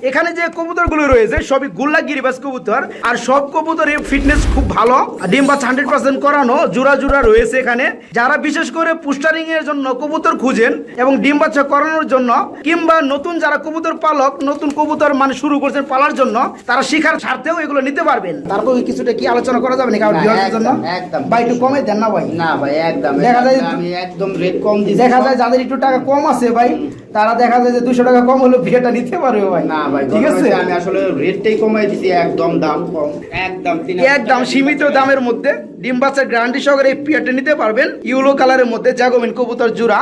এখানে যে কবুতরগুলো রয়েছে সবই গোল্লা গিরিবাজ কবুতর, আর সব কবুতরের ফিটনেস খুব ভালো, ডিম বাচ্চা 100% করানো, জোড়া জোড়া রয়েছে এখানে। যারা বিশেষ করে পুস্টারিং এর জন্য কবুতর খুঁজেন এবং ডিম বাচ্চা করানোর জন্য, কিংবা নতুন যারা কবুতর পালক নতুন কবুতর মানে শুরু করছেন পালার জন্য, তারা শিখার স্বার্থেও এগুলো নিতে পারবেন। তারপর কিছুটা কি আলোচনা করা যাবে না কারণ ভিউয়ারদের জন্য? একদম ভাই একটু কমে দেন না ভাই। না ভাই একদম দেখা যায় আমি একদম রেট কম দিছি। দেখা যায় যাদের একটু টাকা কম আছে ভাই, তারা দেখা যায় যে 200 টাকা কম হলে বিয়েটা নিতে পারবে ভাই। না ভাই ঠিক আছে, আমি আসলে রেটটাই কমাই দিছি, একদম দাম কম, একদম সীমিত দামের মধ্যে ডিম বাচ্চার গ্যারান্টি সহকারে এই পিয়ারটা নিতে পারবেন। ইউলো কালারের মধ্যে জাগোমিন কবুতর জোড়া।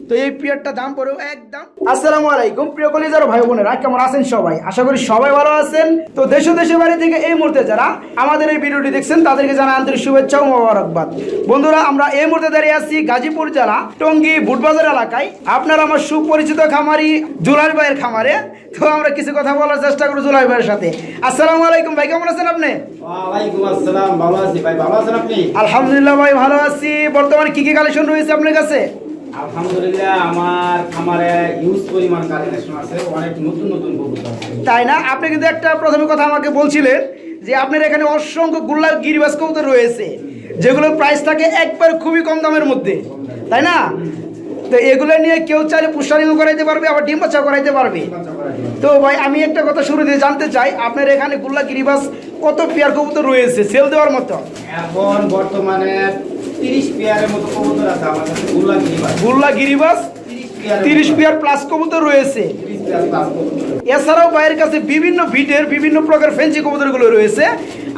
তো এই পিয়ারটা দাম পড়েও একদম। আসসালামু আলাইকুম প্রিয় কলিজার ভাই বোনেরা, কেমন আছেন সবাই? আশা করি সবাই ভালো আছেন। তো দেশ ও দেশের বাইরে থেকে এই মুহূর্তে যারা আমাদের এই ভিডিওটি দেখছেন তাদেরকে জানাই আন্তরিক শুভেচ্ছা ও মোবারকবাদ। বন্ধুরা, আমরা এই মুহূর্তে দাঁড়িয়ে আছি গাজীপুর জেলা টঙ্গী বুটবাজার এলাকায়। আপনারা আমার সুপরিচিত খামারি জুলাল ভাইয়ের খামারে। তো আমরা কিছু কথা বলার চেষ্টা করব জুলাল ভাইয়ের সাথে। আসসালামু আলাইকুম ভাই, কেমন আছেন আপনি? ওয়ালাইকুম আসসালাম, ভালো আছি ভাই, ভালো আছেন আপনি? আলহামদুলিল্লাহ ভাই ভালো আছি। বর্তমানে কি কি কালেকশন রয়েছে আপনার কাছে? আলহামদুলিল্লাহ আমার খামারে ইউজ পরিমাণ কালেকশন আছে, অনেক নতুন নতুন কবুতর আছে। তাই না? আপনি কিন্তু একটা প্রথমে কথা আমাকে বলছিলেন যে আপনার এখানে অসংখ্য গোল্লা গিরিবাজ কবুতর রয়েছে, যেগুলোর প্রাইস থাকে একবার খুবই কম দামের মধ্যে, তাই না? তো এগুলো নিয়ে কেউ চাইলে পুষ্টারিংও করাইতে পারবে, আবার ডিম বাচ্চা করাইতে পারবে। তো ভাই আমি একটা কথা শুরুতে জানতে চাই, আপনার এখানে গোল্লা গিরিবাজ কত পেয়ার কবুতর রয়েছে সেল দেওয়ার মতো? এখন বর্তমানে 30 পেয়ারের মতো কবুতর আছে আমার কাছে। গোল্লা গিরিবাজ 30 পেয়ার প্লাস কবুতর রয়েছে। এছাড়াও ভাইয়ের কাছে বিভিন্ন ভিটের বিভিন্ন প্রকার ফেন্সি কবুতরগুলো রয়েছে,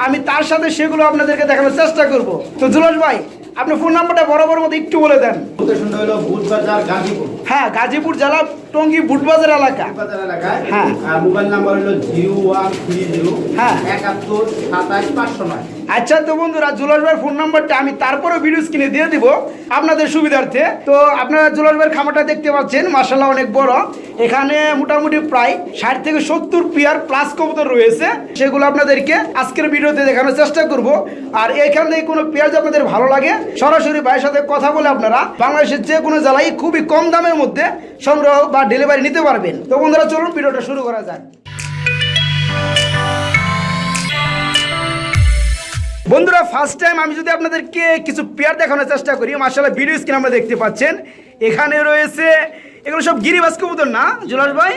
আমি তার সাথে সেগুলো আপনাদেরকে দেখানোর চেষ্টা করব। তো জুলাস ভাই, আপনি ফোন নাম্বারটা বরাবর মতো একটু বলে দেন। হ্যাঁ, গাজীপুর জেলা টঙ্গী বুটবাজার এলাকা। হ্যাঁ, আর মোবাইল নাম্বার হলো 0130 হ্যাঁ 71 27 509। আচ্ছা, তো বন্ধুরা জুলাস ভাইয়ের ফোন নাম্বারটা আমি তারপরে ভিডিও স্ক্রিনে দিয়ে দিব আপনাদের সুবিধার্থে। তো আপনারা জুলাস ভাইয়ের খামারটা দেখতে পাচ্ছেন, মাশাআল্লাহ অনেক বড়। এখানে মোটামুটি প্রায় 60 থেকে 70 পেয়ার প্লাস কবুতর রয়েছে, সেগুলো আপনাদেরকে আজকের ভিডিওতে দেখানোর চেষ্টা করব। আর এখান থেকে কোনো পেয়ার যদি আপনাদের ভালো লাগে, সরাসরি ভাইয়ের সাথে কথা বলে আপনারা বাংলাদেশের যে কোনো জেলায় খুবই কম দামের মধ্যে সংগ্রহ বা ডেলিভারি নিতে পারবেন। তো বন্ধুরা চলুন ভিডিওটা শুরু করা যাক। বন্ধুরা, ফার্স্ট টাইম আমি যদি আপনাদেরকে কিছু পেয়ার দেখানোর চেষ্টা করি, মাশাআল্লাহ ভিডিও স্ক্রিন আপনারা দেখতে পাচ্ছেন। এখানে রয়েছে, এগুলো সব গিরিবাজ কবুতর না জুলাস ভাই?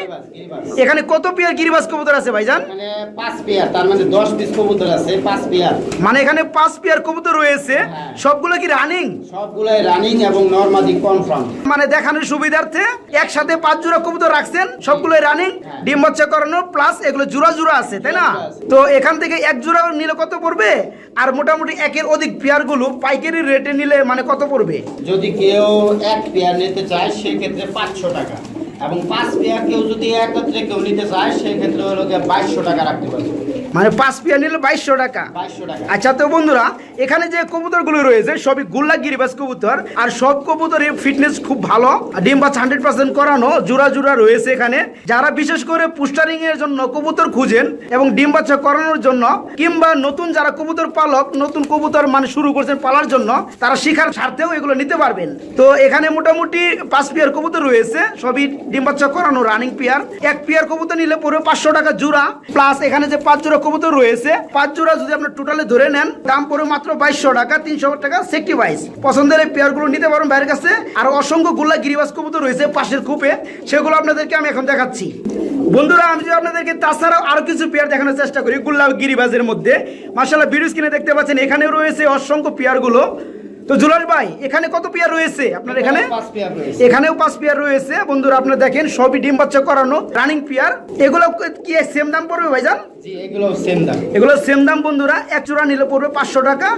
এখানে কত পেয়ার গিরিবাজ কবুতর আছে ভাইজান? মানে 5 পেয়ার, তার মানে 10 পিস কবুতর আছে। 5 পেয়ার মানে এখানে 5 পেয়ার কবুতর রয়েছে। সবগুলো কি রানিং? সবগুলাই রানিং এবং নরমালি কনফার্ম। মানে দেখানোর সুবিধার্থে একসাথে 5 জোড়া কবুতর রাখছেন, সবগুলোই রানিং, ডিম বাচ্চা করানো, প্লাস এগুলো জোড়া জোড়া আছে, তাই না? তো এখান থেকে এক জোড়া নিলে কত পড়বে? আর মোটামুটি একের অধিক পেয়ারগুলো পাইকারি রেটে নিলে মানে কত পড়বে? যদি কেউ এক পেয়ার নিতে চায় সেক্ষেত্রে 500 টাকা, এবং 5 পেয়ার কেউ যদি একত্রে কেউ নিতে চায় সেক্ষেত্রে হলো 2200 টাকা রাখতে পারবে। মানে 5 পেয়ার নিলে 2200 টাকা। 2200 টাকা। আচ্ছা, তো বন্ধুরা এখানে যে কবুতরগুলো রয়েছে সবই গোল্লা গিরিবাজ কবুতর, আর সব কবুতরের ফিটনেস খুব ভালো, ডিম বাচ্চা 100% করানো, জোড়া জোড়া রয়েছে এখানে। যারা বিশেষ করে পুস্টারিং এর জন্য কবুতর খুঁজেন এবং ডিম বাচ্চা করানোর জন্য, কিংবা নতুন যারা কবুতর পালক নতুন কবুতর মানে শুরু করছেন পালার জন্য, তারা শিখার স্বার্থেও এগুলো নিতে পারবেন। তো এখানে মোটামুটি 5 পেয়ার কবুতর রয়েছে, সবই ডিম বাচ্চা করানো রানিং পেয়ার। এক পেয়ার কবুতর নিলে পড়বে 500 টাকা জোড়া, প্লাস এখানে যে 5 জোড়া কবুতর রয়েছে 5 জোড়া যদি আপনি টোটালে ধরে নেন দাম পড়বে মাত্র 2200 টাকা, 300 টাকা সেক্টি ওয়াইজ। পছন্দের এই পেয়ারগুলো নিতে পারেন বাইরের কাছে। আর অসংখ্য গোল্লা গিরিবাজ কবুতর রয়েছে পাশের কূপে, সেগুলো আপনাদেরকে আমি এখন দেখাচ্ছি। বন্ধুরা, আমি যদি আপনাদেরকে তাছাড়াও আরো কিছু পেয়ার দেখানোর চেষ্টা করি গোল্লা গিরিবাজের মধ্যে, মাশাআল্লাহ ভিডিও স্ক্রিনে দেখতে পাচ্ছেন এখানেও রয়েছে অসংখ্য পেয়ারগুলো। তো জুলাস ভাই, এখানে কত পেয়ার রয়েছে আপনার? এখানে 5 পেয়ার রয়েছে। এখানেও 5 পেয়ার রয়েছে বন্ধুরা, আপনারা দেখেন সবই ডিম বাচ্চা করানো রানিং পেয়ার। এগুলো কি সেম দাম পড়বে ভাইজান? জি, এগুলো সেম দাম। এগুলো সেম দাম বন্ধুরা, এক জোড়া নিলে পড়বে 500 টাকা।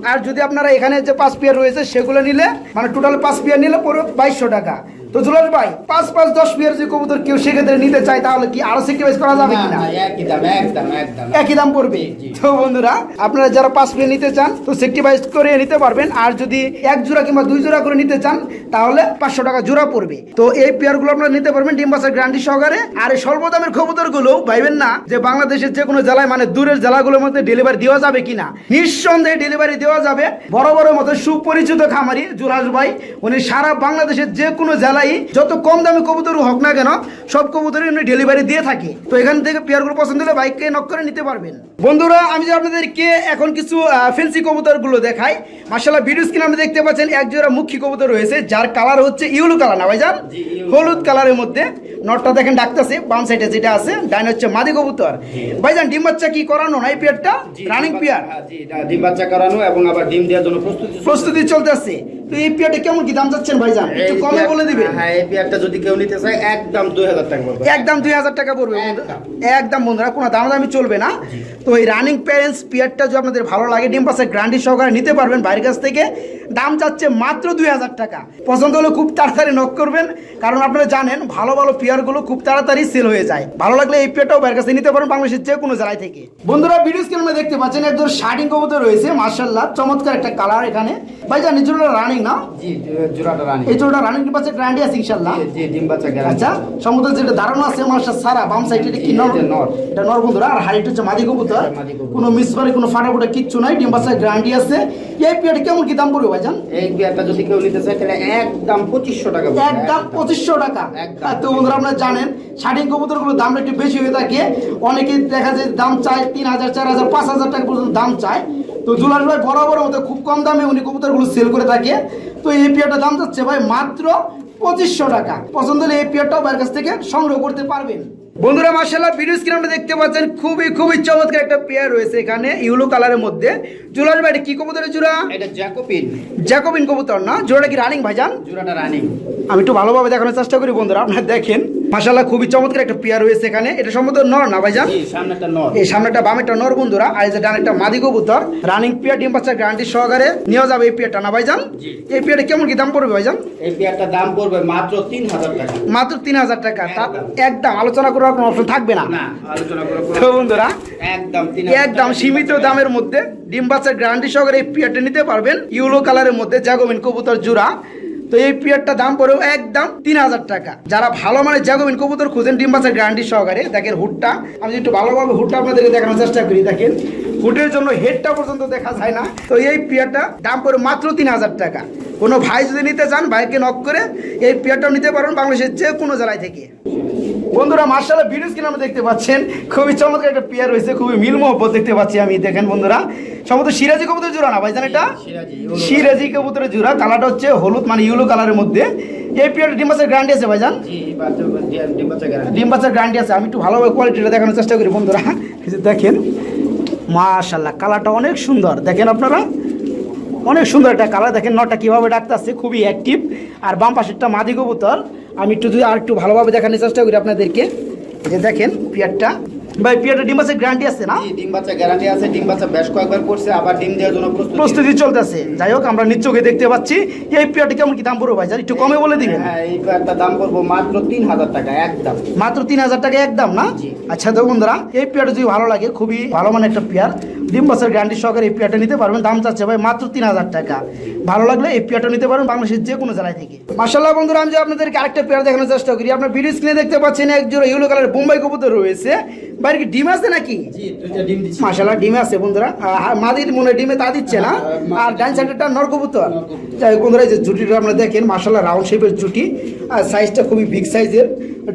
আর যদি আপনারা এখানে যে 5 পেয়ার রয়েছে সেগুলো নিলে মানে টোটাল 5 পেয়ার নিলে পড়বে 2200 টাকা। তো জুলাস ভাই, 5-5-10 পেয়ার যে কবুতর কেউ সেক্ষেত্রে নিতে চায় তাহলে কি আরো সেক্রিফাইস করা যাবে কিনা? একই দাম, একদম একই দাম পড়বে। তো বন্ধুরা, আপনারা যারা 5 পেয়ার নিতে চান তো সেক্রিফাইস করে নিতে পারবেন। আর যদি এক জোড়া কিংবা 2 জোড়া করে নিতে চান তাহলে 500 টাকা জোড়া পড়বে। তো এই পেয়ারগুলো আপনারা নিতে পারবেন ডিম বাচ্চার গ্যারান্টি সহকারে। আর এই স্বল্প দামের কবুতরগুলো ভাইবেন না যে বাংলাদেশের যে কোনো জেলায় মানে দূরের জেলাগুলোর মধ্যে ডেলিভারি দেওয়া যাবে কিনা। নিঃসন্দেহে ডেলিভারি দেওয়া যাবে। বড় বড় মতো সুপরিচিত খামারি জুলাস ভাই, উনি সারা বাংলাদেশের যে কোনো জেলায় আমরাই যত কম দামে কবুতর হোক না কেন সব কবুতরই এমনি ডেলিভারি দিয়ে থাকি। তো এখান থেকে পেয়ারগুলো পছন্দ হলে বাইককে নক করে নিতে পারবেন। বন্ধুরা আমি যে আপনাদেরকে এখন কিছু ফেন্সি কবুতরগুলো দেখাই। মাশাআল্লাহ ভিডিও স্ক্রিনে আপনি দেখতে পাচ্ছেন এক জোড়া মুখী কবুতর রয়েছে, যার কালার হচ্ছে ইয়েলো কালার না ভাইজান, হলুদ কালারের মধ্যে। নটটা দেখেন ডাকতেছে বাম সাইডে যেটা আছে, ডাইন হচ্ছে মাদি কবুতর। ভাইজান ডিম বাচ্চা কি করানো না এই পেয়ারটা? রানিং পেয়ার, ডিম বাচ্চা করানো এবং আবার ডিম দেওয়ার জন্য প্রস্তুতি চলতেছে। তো এই পেয়ারটা কেমন কি দাম চাচ্ছেন ভাইজান, একটু কমে বলে দিবেন? হ্যাঁ, এই পেয়ারটা যদি কেউ নিতে চায় একদম 2000 টাকা পড়বে। একদম 2000 টাকা পড়বে একদম বন্ধুরা, কোনো দামাদামি চলবে না। তো এই রানিং প্যারেন্টস পেয়ারটা যদি আপনাদের ভালো লাগে ডিম পাশে গ্যারান্টি সহকারে নিতে পারবেন বাইরের কাছ থেকে। দাম চাচ্ছে মাত্র 2000 টাকা। পছন্দ হলে খুব তাড়াতাড়ি নক করবেন, কারণ আপনারা জানেন ভালো ভালো পেয়ারগুলো খুব তাড়াতাড়ি সেল হয়ে যায়। ভালো লাগলে এই পেয়ারটাও বাইরের কাছে নিতে পারেন বাংলাদেশের যে কোনো জেলায় থেকে। বন্ধুরা ভিডিও স্ক্রিনে দেখতে পাচ্ছেন একজন শার্টিং কবুতর রয়েছে, মাশাআল্লাহ চমৎকার একটা কালার। এখানে ভাইজান এই জোড়াটা রানিং না? জি, জোড়াটা রানিং। এই জোড়াটা রানিং ডিম বাচ্চা গ্যারান্টি আছে ইনশাআল্লাহ? জি, ডিম বাচ্চা গ্যারান্টি। আচ্ছা, সমুদ্র যেটা ধারণা আছে মাশাআল্লাহ সারা বাম সাইডে এটা কি নর? এটা নর বন্ধুরা। আর হাইট হচ্ছে মাদি কবুতর, কোনো মিসবারে কোনো ফাটাফুটা কিচ্ছু নাই, ডিম বাচ্চা গ্যারান্টি আছে। এই পেয়ারটা কেমন কি দাম পড়বে ভাইজান? এই পেয়ারটা যদি কেউ নিতে চায় তাহলে একদম 2500 টাকা পড়বে। একদম 2500 টাকা। তো বন্ধুরা আপনারা জানেন শার্টিং কবুতরগুলোর দাম একটু বেশি হয়ে থাকে, অনেকে দেখা যায় দাম চায় 3000 4000 5000 টাকা পর্যন্ত দাম চায়। তো জুলাস ভাই বরাবর মতো খুব কম দামে উনি কবুতরগুলো সেল করে থাকে। তো এই পেয়ারটা দাম যাচ্ছে ভাই মাত্র 2500 টাকা। পছন্দ হলে এই পেয়ারটাও বাইরের কাছ থেকে সংগ্রহ করতে পারবেন। বন্ধুরা মাশাআল্লাহ ভিডিও স্ক্রিনে আপনি দেখতে পাচ্ছেন খুবই চমৎকার একটা পেয়ার রয়েছে এখানে ইয়েলো কালারের মধ্যে। জুলাস ভাই এটা কি কবুতরের জোড়া? এটা জ্যাকোবিন কবুতর না? জোড়াটা কি রানিং ভাইজান? জোড়াটা রানিং। আমি একটু ভালোভাবে দেখানোর চেষ্টা করি বন্ধুরা, আপনারা দেখেন মাশাআল্লাহ খুবই চমৎকার একটা পেয়ার রয়েছে এখানে। এটা সম্ভবত নর না ভাইজান? জি, সামনেটা নর। এই সামনেটা বামেরটা নর বন্ধুরা, আর এই যে ডানেরটা মাদি কবুতর। রানিং পেয়ার ডিম বাচ্চা গ্যারান্টি সহকারে নিয়ে যাবে এই পেয়ারটা না ভাইজান? জি। এই পেয়ারটা কেমন কি দাম পড়বে ভাইজান? এই পেয়ারটার দাম পড়বে মাত্র 3000 টাকা। মাত্র 3000 টাকা। একদম আলোচনা করার কোনো অপশন থাকবে না। না, আলোচনা করার তো বন্ধুরা একদম সীমিত দামের মধ্যে ডিম বাচ্চার গ্যারান্টি সহকারে এই পেয়ারটা নিতে পারবেন ইয়েলো কালারের মধ্যে জ্যাকোবিন কবুতর জোড়া। তো এই পেয়ারটা দাম পড়েও একদম 3000 টাকা। যারা ভালো মানে জ্যাকোবিন কবুতর খুঁজেন ডিম বাচ্চার গ্যারান্টি সহকারে, দেখেন হুডটা আমি একটু ভালোভাবে হুডটা আপনাদেরকে দেখানোর চেষ্টা করি। দেখেন হুডের জন্য হেডটা পর্যন্ত দেখা যায় না। তো এই পেয়ারটা দাম পড়ে মাত্র 3000 টাকা। কোনো ভাই যদি নিতে চান ভাইকে নক করে এই পেয়ারটাও নিতে পারবেন বাংলাদেশের যে কোনো জেলায় থেকে। বন্ধুরা মাশাআল্লাহ ভিডিও স্ক্রিনে আপনি দেখতে পাচ্ছেন খুবই চমৎকার একটা পেয়ার রয়েছে, খুবই মিল মহব্বত দেখতে পাচ্ছি আমি। দেখেন বন্ধুরা সম্ভবত সিরাজি কবুতরের জোড়া না ভাইজান? এটা সিরাজি কবুতরের জোড়া, কালারটা হচ্ছে হলুদ মানে ইয়েলো কালারের মধ্যে। এই পেয়ারটা ডিম বাচ্চার গ্যারান্টি আছে ভাইজান? ডিম বাচ্চার গ্যারান্টি আছে। আমি একটু ভালোভাবে কোয়ালিটিটা দেখানোর চেষ্টা করি বন্ধুরা। দেখেন মাশাআল্লাহ কালারটা অনেক সুন্দর, দেখেন আপনারা অনেক সুন্দর একটা কালার। দেখেন নটা কিভাবে ডাকতেছে, খুবই অ্যাক্টিভ। আর বাম পাশেরটা মাদি কবুতর। আমি একটু যদি আর একটু ভালোভাবে দেখানোর চেষ্টা করি আপনাদেরকে। যে দেখেন পেয়ারটা ভাই, পেয়ারটা ডিম বাচ্চার গ্যারান্টি আছে না? ডিম বাচ্চা গ্যারান্টি আছে। ডিম বাচ্চা বেশ কয়েকবার করছে, আবার ডিম দেওয়ার জন্য প্রস্তুতি চলতেছে। যাই হোক আমরা নিশ্চয়ই দেখতে পাচ্ছি। এই পেয়ারটা কেমন কি দাম পড়বে ভাই, একটু কমে বলে দিবেন? হ্যাঁ, এই পেয়ারটা দাম পড়বো মাত্র 3000 টাকা একদম। মাত্র 3000 টাকা একদম না? আচ্ছা তো বন্ধুরা এই পেয়ারটা যদি ভালো লাগে, খুবই ভালো মানে একটা পেয়ার ডিম বাচ্চার গ্যারান্টি সহকারে এই পেয়ারটা নিতে পারবেন। দাম চাচ্ছে ভাই মাত্র 3000 টাকা। ভালো লাগলে এই পেয়ারটা নিতে পারবেন বাংলাদেশের যে কোনো জেলায় থেকে। মাশাআল্লাহ বন্ধুরা আমি যে আপনাদেরকে আরেকটা পেয়ার দেখানোর চেষ্টা করি। আপনার ভিডিও স্ক্রিনে দেখতে পাচ্ছেন এক জোড়া ইয়েলো কালারের বোম্বাই কবুতর রয়েছে। বাইরে কি ডিম আছে নাকি? জি, দুইটা ডিম দিচ্ছি। মাশাআল্লাহ ডিমে আছে বন্ধুরা। মাদির মনে ডিমে তা দিচ্ছে না। আর ডান সাইডেরটা নর কবুতর। যাই হোক বন্ধুরা এই যে জুটিটা আপনারা দেখেন মাশাআল্লাহ রাউন্ড শেপের জুটি, আর সাইজটা খুবই বিগ সাইজের।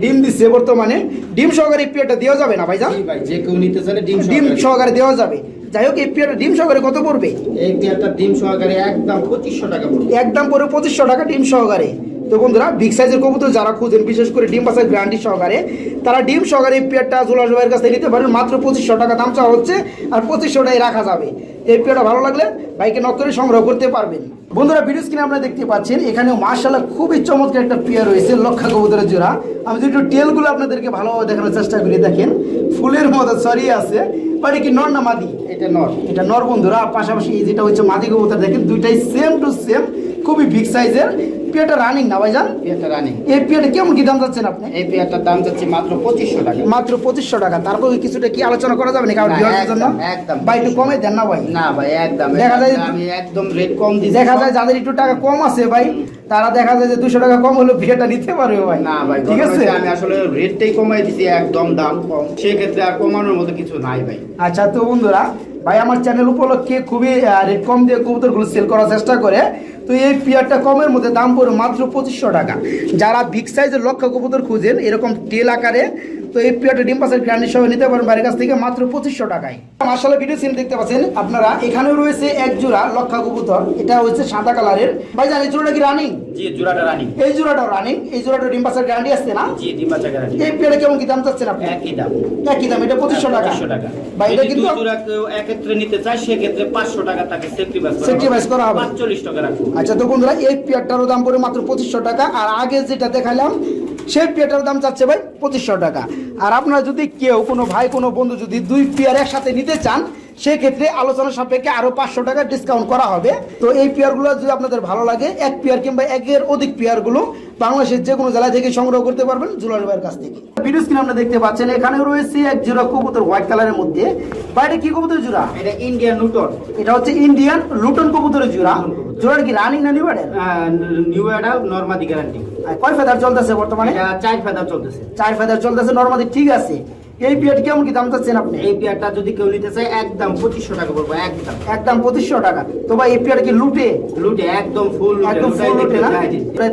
ডিম দিচ্ছে বর্তমানে। ডিম সহকারে এই পেয়ারটা দেওয়া যাবে না ভাইজান? জি ভাই, যে কেউ নিতে চাইলে ডিম সহকারে দেওয়া যাবে। যাই হোক এই পেয়ারটা ডিম সহকারে কত পড়বে? এই পেয়ারটা ডিম সহকারে একদম 2500 টাকা পড়বে। একদম পড়বে 2500 টাকা ডিম সহকারে। তো বন্ধুরা বিগ সাইজের কবুতর যারা খুঁজেন বিশেষ করে ডিম বাচ্চার গ্যারান্টি সহকারে, তারা ডিম সহকারে এই পেয়ারটা জুলাস ভাইয়ের কাছে নিতে পারেন। মাত্র 2500 টাকা দাম চাওয়া হচ্ছে, আর 2500 টাকায় রাখা যাবে। এই পেয়ারটা ভালো লাগলে বাইকে নক করে সংগ্রহ করতে পারবেন। বন্ধুরা ভিডিও স্ক্রিনে আপনারা দেখতে পাচ্ছেন এখানে মাশাআল্লাহ খুবই চমৎকার একটা পেয়ার রয়েছে লক্ষা কবুতরের জোড়া। আমি যদি একটু টেলগুলো আপনাদেরকে ভালোভাবে দেখানোর চেষ্টা করি। দেখেন ফুলের মতো ছড়িয়ে আছে। বাড়ি কি নর না মাদি? এটা নর। এটা নর বন্ধুরা। পাশাপাশি এই যেটা হচ্ছে মাদি কবুতর, দেখেন দুইটাই সেম টু সেম, খুবই বিগ সাইজের। পেয়ারটা রানিং না ভাইজান? পেয়ারটা রানিং। এই পেয়ারটা কেমন কি দাম যাচ্ছেন আপনি? এই পেয়ারটার দাম যাচ্ছে মাত্র 2500 টাকা। মাত্র 2500 টাকা। তারপর কিছুটা কি আলোচনা করা যাবে না কারণ ভিউয়ারদের জন্য? একদম ভাই একটু কমে দেন না ভাই। না ভাই একদম। দেখা যায় আমি একদম রেট কম দিই। দেখা যায় যাদের একটু টাকা কম আছে ভাই, তারা দেখা যায় যে 200 টাকা কম হলে বিয়েটা নিতে পারবে ভাই। না ভাই ঠিক আছে, আমি আসলে রেটটাই কমাই দিছি, একদম দাম কম, সেই ক্ষেত্রে আর কমানোর মতো কিছু নাই ভাই। আচ্ছা তো বন্ধুরা ভাই আমার চ্যানেল উপলক্ষে খুবই রেট কম দিয়ে কবুতরগুলো সেল করার চেষ্টা করে। তো এই পেয়ারটা কমের মধ্যে দাম পড়ে মাত্র 2500 টাকা। যারা বিগ সাইজের লক্ষা কবুতর খুঁজেন এরকম টেল আকারে, তো এই পেয়ারটা ডিম পাসের গ্যারান্টি সহ নিতে পারেন বাইরের কাছ থেকে মাত্র 2500 টাকায়। মাশাআল্লাহ ভিডিও সিন দেখতে পাচ্ছেন আপনারা, এখানেও রয়েছে এক জোড়া লক্ষা কবুতর, এটা হচ্ছে সাদা কালারের। ভাই জানি জোড়াটা কি রানিং? জি জোড়াটা রানিং। এই জোড়াটাও রানিং, এই জোড়াটা ডিম পাসের গ্যারান্টি আছে না? জি ডিম বাচ্চা গ্যারান্টি। এই পেয়ারে কেমন কি দাম চাচ্ছেন আপনি? একই দাম। একই দাম, এটা 2500 টাকা। 2500 টাকা। ভাই এটা কিন্তু জোড়া কেউ একত্রে নিতে চায় সেক্ষেত্রে 500 টাকা তাকে সেক্রিফাইস করা হবে। 45 টাকা রাখবো। আচ্ছা তো বন্ধুরা এই পেয়ারটারও দাম পড়ে মাত্র 2500 টাকা। আর আগে যেটা দেখালাম সেই পেয়ারটার দাম চাচ্ছে ভাই 2500 টাকা। আর আপনারা যদি কেউ কোনো ভাই কোনো বন্ধু যদি দুই পেয়ার একসাথে নিতে চান সেক্ষেত্রে আলোচনা সাপেক্ষে আরো 500 টাকা ডিসকাউন্ট করা হবে। তো এই পেয়ারগুলো যদি আপনাদের ভালো লাগে, এক পেয়ার কিংবা একের অধিক পেয়ারগুলো বাংলাদেশের যে কোনো জেলা থেকে সংগ্রহ করতে পারবেন জুয়েলারি ভাইয়ের কাছ থেকে। ভিডিও স্ক্রিনে আপনারা দেখতে পাচ্ছেন এখানে রয়েছে এক জোড়া কবুতর হোয়াইট কালারের মধ্যে। বাইরে কি কবুতর জোড়া? এটা ইন্ডিয়ান লুটন। এটা হচ্ছে ইন্ডিয়ান লুটন কবুতরের জোড়া। জোড়ার কি রানিং না নিউ অ্যাডাল? নিউ অ্যাডাল নরমাদি গ্যারান্টি। কয় ফেদার চলতেছে বর্তমানে? এটা 4 ফেদার চলতেছে। 4 ফেদার চলতেছে নরমাদি, ঠিক আছে। এই পেয়ারটি কেমন কি দাম চাচ্ছেন আপনি? এই পেয়ারটা যদি কেউ নিতে চায় একদম 2500 টাকা পড়বে। একদম 2500 টাকা। তো ভাই এই পেয়ারটা কি লুটে? লুটে একদম ফুল একদম ফুল লুটে না?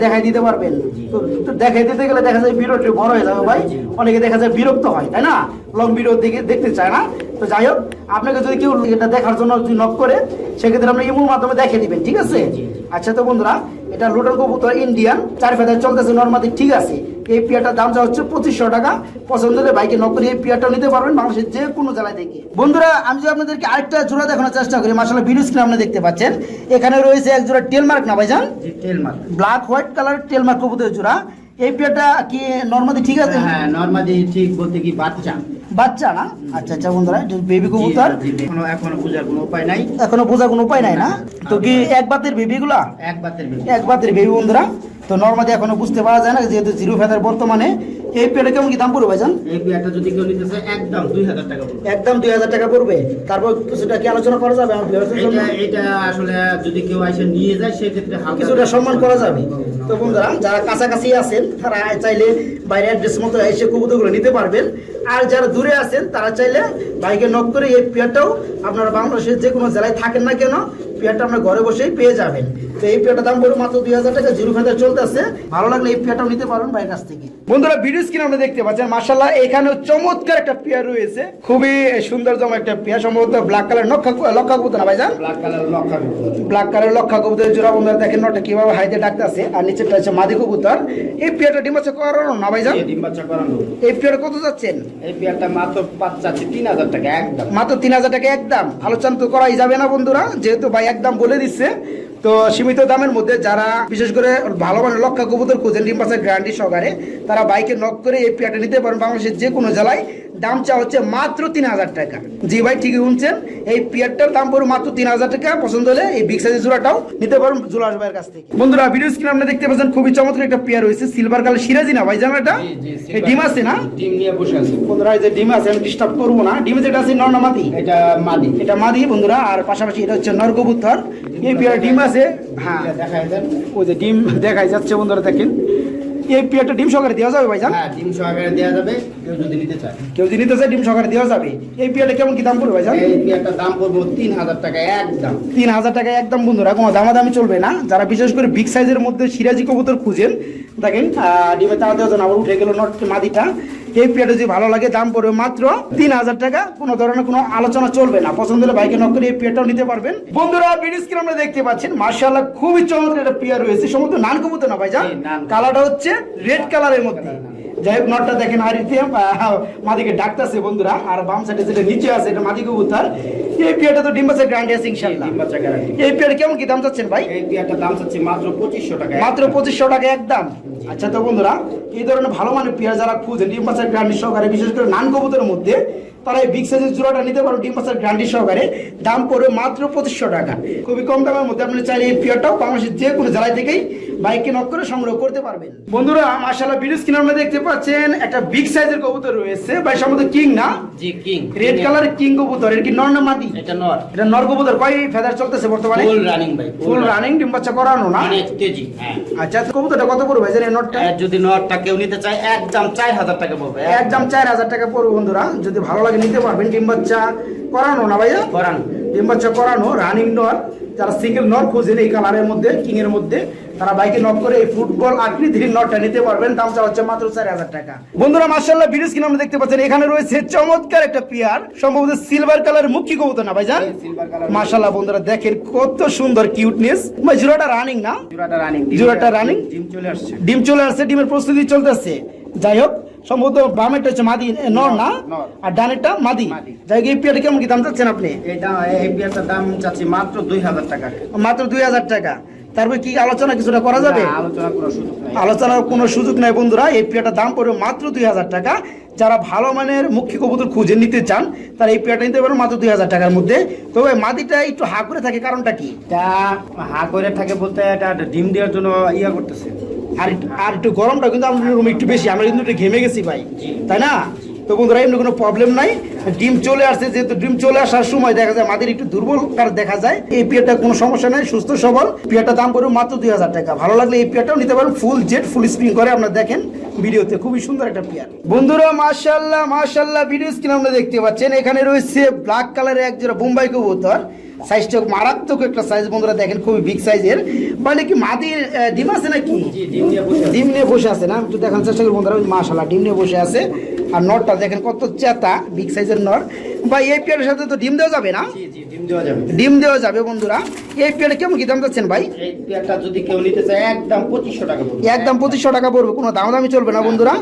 দেখাই দিতে পারবেন? তো দেখাই দিতে গেলে দেখা যায় ভিডিওটি বড় হয়ে যাবে ভাই, অনেকে দেখা যায় বিরক্ত হয়, তাই না? লং ভিডিও দেখতে চায় না। তো যাই হোক, আপনাকে যদি কেউ এটা দেখার জন্য যদি নক করে সেক্ষেত্রে আপনি ইমোর মাধ্যমে দেখে দিবেন, ঠিক আছে? আচ্ছা তো বন্ধুরা, এটা লুটন কবুতর ইন্ডিয়ান, 4 ফেদার চলতেছে নরমাদি, ঠিক আছে। এই পেয়ারটার দাম যা হচ্ছে 2500 টাকা। পছন্দ হলে বাইকে নক করে এই পেয়ারটাও নিতে পারবেন বাংলাদেশের যে কোনো জেলায় থেকে। বন্ধুরা আমি যদি আপনাদেরকে আরেকটা জোড়া দেখানোর চেষ্টা করি, মাশাআল্লাহ ভিডিও স্ক্রিনে আপনারা দেখতে পাচ্ছেন এখানে রয়েছে এক জোড়া টেলমার্ক না ভাইজান? জি টেলমার্ক। ব্ল্যাক হোয়াইট কালার টেলমার্ক কবুতরের জোড়া। এই পেয়ারটা কি নরমাদি ঠিক আছে? হ্যাঁ নরমাদি ঠিক বলতে কি বাচ্চা। বাচ্চা না? আচ্ছা আচ্ছা বন্ধুরা, বেবি কবুতর। এখনো বোঝার কোনো উপায় নাই। এখনো বোঝার কোনো উপায় নাই না? তো কি এক বাতের বেবি গুলা? এক বাতের বেবি। এক বাতের বেবি বন্ধুরা। তো নরমাদি এখনো বুঝতে পারা যায় না যেহেতু জিরো ফেদার বর্তমানে। এই পেয়ারটা কেমন কি দাম পড়বে ভাইজান? এই পেয়ারটা যদি কেউ নিতে চায় একদম 2000 টাকা পড়বে। একদম 2000 টাকা পড়বে। তারপর কিছুটা কি আলোচনা করা যাবে আমার ভিউয়ারদের জন্য? এটা আসলে যদি কেউ এসে নিয়ে যায় সেক্ষেত্রে কিছুটা সম্মান করা যাবে। তো বন্ধুরা যারা কাছাকাছি আছেন তারা চাইলে বাইরে অ্যাড্রেস মতো এসে কবুতরগুলো নিতে পারবেন। আর যারা দূরে আছেন তারা চাইলে বাইকে নক করে এই পেয়ারটাও আপনারা বাংলাদেশের যে কোনো জেলায় থাকেন না কেন পেয়ারটা আপনার ঘরে বসেই পেয়ে যাবেন। তো এই পেয়ারটার দাম পড়বে মাত্র 2000 টাকা, জিরো ফেদার চলতেছে। ভালো লাগলে এই পেয়ারটাও নিতে পারবেন বাইরের কাছ থেকে। বন্ধুরা ভিডিও স্ক্রিনে আপনি দেখতে পাচ্ছেন মাশাআল্লাহ এখানে চমৎকার একটা পেয়ার রয়েছে, খুবই সুন্দরতম একটা পেয়ার, সম্ভবত ব্ল্যাক কালার লক্ষা কবুতর না ভাইজান? ব্ল্যাক কালার লক্ষা কবুতর। ব্ল্যাক কালার লক্ষা কবুতরের জোড়া। বন্ধুরা দেখেন নটা কিভাবে হাইতে ডাকতেছে, আর নিচেরটা হচ্ছে মাদি কবুতর। এই পেয়ারটা ডিম বাচ্চা করানো না ভাইজান? ডিম বাচ্চা করানো। এই পেয়ারটা কত যাচ্ছেন? এই পেয়ারটা মাত্র 3000 টাকা একদম। মাত্র 3000 টাকা একদম। আলোচনা তো করাই যাবে না বন্ধুরা, যেহেতু ভাই একদম বলে দিচ্ছে। তো সীমিত দামের মধ্যে যারা বিশেষ করে ভালো মানের লক্ষা কবুতর খুঁজেন ডিম পাসের গ্যারান্টি সহকারে তারা বাইকে নক করে এই পেয়ারটা নিতে পারেন বাংলাদেশের যে কোনো জেলায়। দাম চা হচ্ছে মাত্র 3000 টাকা। জি ভাই ঠিকই শুনছেন, এই পেয়ারটার দাম পড়বে মাত্র 3000 টাকা। পছন্দ হলে এই বিগ সাইজের জোড়াটাও নিতে পারেন জুলাস ভাইয়ের কাছ থেকে। বন্ধুরা ভিডিও স্ক্রিনে আপনি দেখতে পাচ্ছেন খুবই চমৎকার একটা পেয়ার রয়েছে, সিলভার কালার সিরাজি না ভাই জানো এটা? এই ডিম আছে না? ডিম নিয়ে বসে আছে বন্ধুরা, এই যে ডিম আছে আমি ডিস্টার্ব করবো না। ডিমে যেটা আছে নর না মাদি? এটা মাদি। এটা মাদি বন্ধুরা। আর পাশাপাশি এটা হচ্ছে নর কবুতর। এই পেয়ার ডিম আছে। হ্যাঁ দেখাই দেন। ওই যে ডিম দেখাই যাচ্ছে বন্ধুরা, দেখেন এই পেয়ারটা ডিম সহকারে দেওয়া যাবে ভাইজান? হ্যাঁ ডিম সহকারে দেওয়া যাবে কেউ যদি নিতে চায়। কেউ যদি নিতে চায় ডিম সহকারে দেওয়া যাবে। এই পেয়ারটা কেমন কি দাম পড়বে ভাইজান? এই পেয়ারটার দাম পড়বে 3000 টাকা একদম। 3000 টাকা একদম বন্ধুরা, কোনো দামাদামি চলবে না। যারা বিশেষ করে বিগ সাইজের মধ্যে সিরাজি কবুতর খুঁজেন দেখেন ডিমে তাড়া দেওয়া আবার উঠে গেল নট মাদিটা। এই পেয়ারটা যদি ভালো লাগে দাম পড়বে মাত্র 3000 টাকা। কোনো ধরনের কোনো আলোচনা চলবে না। পছন্দ হলে বাইকে নক করে এই পেয়ারটাও নিতে পারবেন। বন্ধুরা ভিডিও স্ক্রিনে আমরা দেখতে পাচ্ছেন মাশাআল্লাহ খুবই চমৎকার একটা পেয়ার রয়েছে, সম্ভবত নান কবুতর না ভাইজান? কালারটা হচ্ছে রেড কালারের মধ্যে। যাই হোক নটটা দেখেন হারিতে মাদিকে ডাকতেছে বন্ধুরা। আর বাম সাইডে যেটা নিচে আছে এটা মাদি কবুতর। এই পেয়ারটা তো ডিম বাচ্চা গ্যারান্টি আছে ইনশাআল্লাহ। ডিম বাচ্চা গ্যারান্টি। এই পেয়ার কেমন কি দাম চাচ্ছেন ভাই? এই পেয়ারটার দাম চাচ্ছি মাত্র 2500 টাকা। মাত্র 2500 টাকা একদম। আচ্ছা তো বন্ধুরা এই ধরনের ভালো মানের পেয়ার যারা খুঁজেন ডিম বাচ্চার গ্যারান্টি সহকারে, বিশেষ করে নান কবুতরের মধ্যে, তারা এই বিগ সাইজের জোড়াটা নিতে পারো ডিম বাচ্চার গ্যারান্টি সহকারে। দাম পড়বে মাত্র 2500 টাকা। খুবই কম দামের মধ্যে আপনি চাইলে এই পেয়ারটাও বাংলাদেশের যে কোনো জেলায় থেকেই বাইকে নক করে সংগ্রহ করতে পারবেন। বন্ধুরা মাশাআল্লাহ ভিডিও স্ক্রিনে আমরা দেখতে পাচ্ছেন একটা বিগ সাইজের কবুতর রয়েছে ভাই, সম্ভবত কিং না? জি কিং। রেড কালারের কিং কবুতর। এর কি নর না মাদি? এটা নর। এটা নর কবুতর। কয় ফেদার চলতেছে বর্তমানে? ফুল রানিং ভাই। ফুল রানিং, ডিম বাচ্চা করানো না? অনেক তেজি। হ্যাঁ। আচ্ছা কবুতরটা কত পড়বে ভাই জানেন নরটা? যদি নরটা কেউ নিতে চায় একদম 4000 টাকা পড়বে। একদম 4000 টাকা পড়বে বন্ধুরা। যদি ভালো লাগে লাগলে নিতে পারবেন। ডিম বাচ্চা করানো না ভাইয়া? করানো। ডিম বাচ্চা করানো রানিং নর, যারা সিঙ্গেল নর খুঁজেন এই কালারের মধ্যে, কিং এর মধ্যে, তারা বাইকে নক করে এই ফুটবল আকৃতির নটটা নিতে পারবেন। দামটা হচ্ছে মাত্র 4000 টাকা। বন্ধুরা মাশাআল্লাহ ভিডিও স্ক্রিনে আমরা দেখতে পাচ্ছেন এখানে রয়েছে চমৎকার একটা পেয়ার, সম্ভবত সিলভার কালার মুখী কবুতর না ভাইজান? Silver colour. মাশাআল্লাহ বন্ধুরা দেখেন কত সুন্দর কিউটনেস। ভাই জোড়াটা রানিং না? জোড়াটা রানিং, ডিম চলে আসছে। ডিম চলে আসছে, ডিমের প্রস্তুতি চলতেছে। যাই হোক সম্ভবত বামেরটা হচ্ছে মাদি নর না, নর। আর ডানেরটা মাদি। মাদি। যাই হোক এই পেয়ারটা কেমন কি দাম চাচ্ছেন আপনি? এই পেয়ারটার দাম চাচ্ছি মাত্র 2000 টাকা। মাত্র 2000 টাকা। তারপরে কি আলোচনা কিছুটা করা যাবে? না, আলোচনা করার সুযোগ নাই। আলোচনার কোনো সুযোগ নাই বন্ধুরা। এই পেয়ারটার দাম পড়বে মাত্র 2000 টাকা। যারা ভালো মানের মুখী কবুতর খুঁজে নিতে চান তারা এই পেয়ারটা নিতে পারেন মাত্র 2000 টাকার মধ্যে। তবে মাদিটা একটু হা করে থাকে, কারণটা কি? এটা হা করে থাকে বলতে এটা ডিম দেওয়ার জন্য ইয়া করতেছে। আর একটু গরমটা কিন্তু আমাদের রুমে একটু বেশি, আমরা কিন্তু একটু ঘেমে গেছি ভাই, জি। তাই না? তো বন্ধুরা এমনি কোনো প্রবলেম নাই। ডিম চলে আসছে, যেহেতু ডিম চলে আসার সময় দেখা যায় মাদির একটু দুর্বল দেখা যায়। এই পেয়ারটা কোনো সমস্যা নাই, সুস্থ সবল। পেয়ারটার দাম পড়বে মাত্র 2000 টাকা। ভালো লাগলে এই পেয়ারটাও নিতে পারেন, ফুল জেট ফুল স্প্রিং করে, আপনারা দেখেন ভিডিওতে, খুবই সুন্দর একটা পেয়ার। বন্ধুরা মাশাআল্লাহ মাশাআল্লাহ ভিডিও স্ক্রিনে আমরা দেখতে পাচ্ছেন এখানে রয়েছে ব্ল্যাক কালারের এক জোড়া বোম্বাই কবুতর। সাইজটা মারাত্মক একটা সাইজ বন্ধুরা, দেখেন খুবই বিগ সাইজের। মানে কি মাদির ডিম আছে নাকি? জি, ডিম দিয়ে বসে আছে। ডিম নিয়ে বসে আছে না? একটু দেখার চেষ্টা করি বন্ধুরা। মাশাআল্লাহ ডিম নিয়ে বসে আছে। আর নরটা দেখেন কত চেতা, বিগ সাইজের নর। বা এই পেয়ারের সাথে তো ডিম দেওয়া যাবে না? জি, জি, ডিম দেওয়া যাবে। ডিম দেওয়া যাবে বন্ধুরা। এই পেয়ারে কেমন কি দাম যাচ্ছেন ভাই? এই পেয়ারটা যদি কেউ নিতে চায় একদম 2500 টাকা পড়বে। একদম 2500 টাকা পড়বে, কোনো দামাদামি চলবে না বন্ধুরা।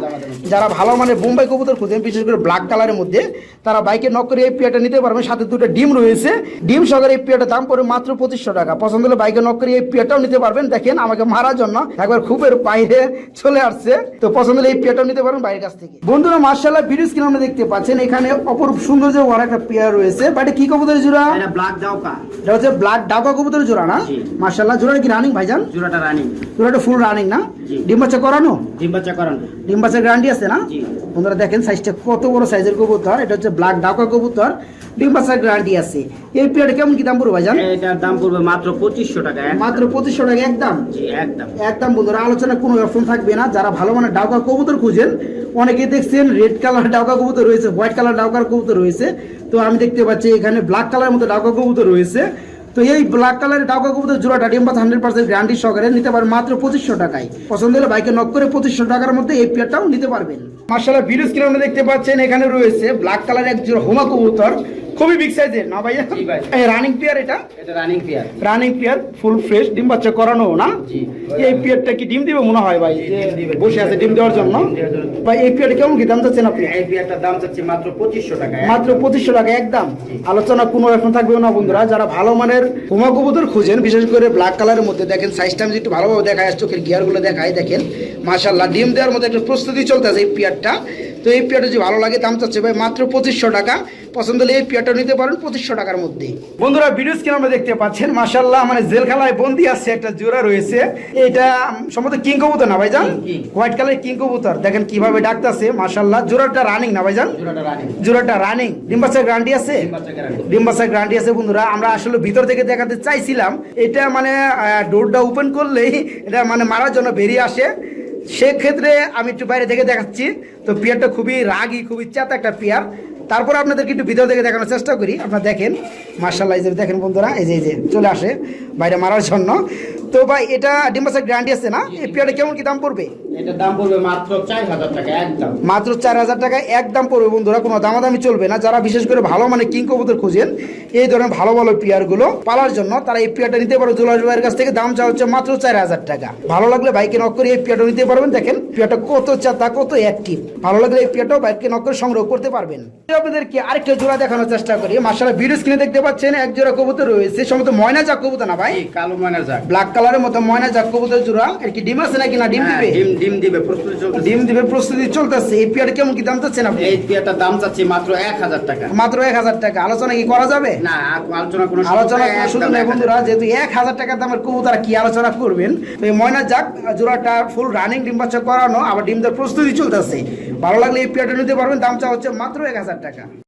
যারা ভালো মানের বোম্বাই কবুতর খুঁজেন, বিশেষ করে ব্ল্যাক কালারের মধ্যে, তারা বাইকে নক করে এই পেয়ারটা নিতে পারবেন। সাথে দুটো ডিম রয়েছে, ডিম সহকারে এই পেয়ারটার দাম পড়বে মাত্র 2500 টাকা। পছন্দ হলে বাইকে নক করে এই পেয়ারটাও নিতে পারবেন। দেখেন আমাকে মারার জন্য একবার খুবের বাইরে চলে আসছে, তো পছন্দ হলে এই পেয়ারটাও নিতে পারবেন বাইরের কাছ থেকে। বন্ধুরা মাশাআল্লাহ ভিডিও স্ক্রিনে আমরা দেখতে পাচ্ছেন এখানে অপরূপ সুন্দর যে বড় একটা পেয়ার রয়েছে। বাটে কি কবুতরের জোড়া? এটা ব্ল্যাক ডাউকা। এটা হচ্ছে ব্ল্যাক ডাকা কবুতরের জোড়া না? জি। মাশাআল্লাহ জোড়াটা কি রানিং ভাইজান? জোড়াটা রানিং। জোড়াটা ফুল রানিং না? জি। ডিম বাচ্চা করানো? ডিম বাচ্চা করানো। ডিম বাচ্চার গ্যারান্টি আছে না? জি। বন্ধুরা দেখেন সাইজটা কত বড় সাইজের কবুতর। এটা হচ্ছে ব্ল্যাক ডাকা কবুতর, ডিম বাচ্চার গ্যারান্টি আছে। এই পেয়ারটা কেমন কি দাম পড়বে ভাইজান? এটার দাম পড়বে মাত্র 2500 টাকা। মাত্র 2500 টাকা একদম। জি, একদম। একদম বন্ধুরা, আলোচনা কোনো অপশন থাকবে না। যারা ভালো মানের ডাউকা কবুতর খুঁজেন, অনেকেই দেখছেন রেড কালার ডাউকা কবুতর রয়েছে, হোয়াইট কালার ডাউকার কবুতর রয়েছে, তো আমি দেখতে পাচ্ছি এখানে ব্ল্যাক কালারের মতো ডাউকা কবুতর রয়েছে। তো এই ব্ল্যাক কালারের ডাউকা কবুতর জোড়াটা ডিম বাচ্চা 100% গ্যারান্টি সহকারে নিতে পারেন মাত্র 2500 টাকায়। পছন্দ হলে বাইকে নক করে 2500 টাকার মধ্যে এই পেয়ারটাও নিতে পারবেন। মাশাআল্লাহ ভিডিও স্ক্রিনে আমরা দেখতে পাচ্ছেন এখানে রয়েছে ব্ল্যাক কালারের এক জোড়া হোমা কবুতর, খুবই বিগ সাইজের না ভাইয়া? জি ভাই। এই রানিং পেয়ার, এটা এটা running pair. Running pair, full fresh, ডিম বাচ্চা করানো না? জি। এই পেয়ারটা কি ডিম দিবে মনে হয় ভাই? জি, যে ডিম দিবে। বসে আছে ডিম দেওয়ার জন্য। ডিম দেওয়ার জন্য। ভাই এই পেয়ারটা কেমন কি দাম চাচ্ছেন আপনি? এই পেয়ারটার দাম চাচ্ছি মাত্র 2500 টাকা। মাত্র 2500 টাকা একদম। আলোচনা কোনো এখন থাকবে না বন্ধুরা। যারা ভালো মানের হোমা কবুতর খুঁজেন, বিশেষ করে ব্ল্যাক কালারের মধ্যে, দেখেন সাইজটা আমি একটু ভালোভাবে দেখাই, চোখের গিয়ারগুলো দেখাই, দেখেন মাশাআল্লাহ ডিম দেওয়ার মধ্যে একটা প্রস্তুতি চলতেছে এই পেয়ারটা। তো এই পেয়ারটা যদি ভালো লাগে দাম চাচ্ছে ভাই মাত্র 2500 টাকা। পছন্দ হলে এই পেয়ারটা নিতে পারেন 2500 টাকার মধ্যে। বন্ধুরা ভিডিও স্ক্রিনে আমরা দেখতে পাচ্ছেন মাশাআল্লাহ মানে জেল খেলায় বন্দি আছে একটা জোড়া রয়েছে। এটা সম্ভবত কিং কবুতর না ভাইজান? কিং। হোয়াইট কালার কিং কবুতর, দেখেন কিভাবে ডাকতেছে মাশাআল্লাহ। জোড়াটা রানিং না ভাইজান? জোড়াটা রানিং। জোড়াটা রানিং। ডিম বাচ্চার গ্যারান্টি আছে? ডিম বাচ্চা গ্যারান্টি। ডিম বাচ্চার গ্যারান্টি আছে বন্ধুরা। আমরা আসলে ভিতর থেকে দেখাতে চাইছিলাম, এটা মানে ডোরটা ওপেন করলেই এটা মানে মারার জন্য বেরিয়ে আসে, সেক্ষেত্রে আমি একটু বাইরে থেকে দেখাচ্ছি। তো পেয়ারটা খুবই রাগী, খুবই চেতা একটা পেয়ার। তারপর আপনাদেরকে একটু ভিতর থেকে দেখানোর চেষ্টা করি। আপনারা দেখেন মাশাআল্লাহ, এই যে দেখেন বন্ধুরা, এই যে চলে আসে বাইরে মারার জন্য। তো ভাই এটা ডিম বাচ্চার গ্যারান্টি আছে না? এই পেয়ারটা কেমন কি দাম পড়বে? এটার দাম পড়বে মাত্র 4000 টাকা একদম। মাত্র 4000 টাকা একদম পড়বে বন্ধুরা, কোনো দামাদামি চলবে না। যারা বিশেষ করে ভালো মানে কিং কবুতর খুঁজেন এই ধরনের ভালো ভালো পেয়ারগুলো পালার জন্য, তারা এই পেয়ারটা নিতে পারো জুলাস ভাইয়ের কাছ থেকে। দাম চা হচ্ছে মাত্র 4000 টাকা। ভালো লাগলে বাইকে নক করে এই পেয়ারটা নিতে পারবেন। দেখেন পেয়ারটা কত চাতা, কত অ্যাক্টিভ। ভালো লাগলে এই পেয়ারটাও বাইকে নক করে সংগ্রহ করতে পারবেন। আপনাদেরকে আরেকটা জোড়া দেখানোর চেষ্টা করি। মাশাআল্লাহ ভিডিও স্ক্রিনে দেখতে পাচ্ছেন এক জোড়া কবুতর রয়েছে, সম্ভবত ময়না জাক কবুতর না ভাই? কালো ময়না জাক। ব্ল্যাক কালারের মতো ময়না জাক কবুতর জোড়া। এর কি ডিম আছে নাকি না? ডিম দিবে? ডিম দিবে, প্রস্তুতি চলছে। ডিম দিবে, প্রস্তুতি চলতেছে। এই পেয়ারটা কেমন কি দাম চাচ্ছেন আপনি? এই পেয়ারটার দাম চাচ্ছি মাত্র 1000 টাকা। মাত্র 1000 টাকা। আলোচনা কি করা যাবে? না, আলোচনা কোনো আলোচনা শুধু নেই বন্ধুরা, যেহেতু 1000 টাকার দামের কবুতর কি আলোচনা করবেন। তো এই ময়না জাক জোড়াটা ফুল রানিং, ডিম বাচ্চা করানো, আবার ডিম দেওয়ার প্রস্তুতি চলতেছে। ভালো লাগলে এই পেয়ারটা নিতে পারবেন। দাম চা হচ্ছে মাত্র 1000 টাকা।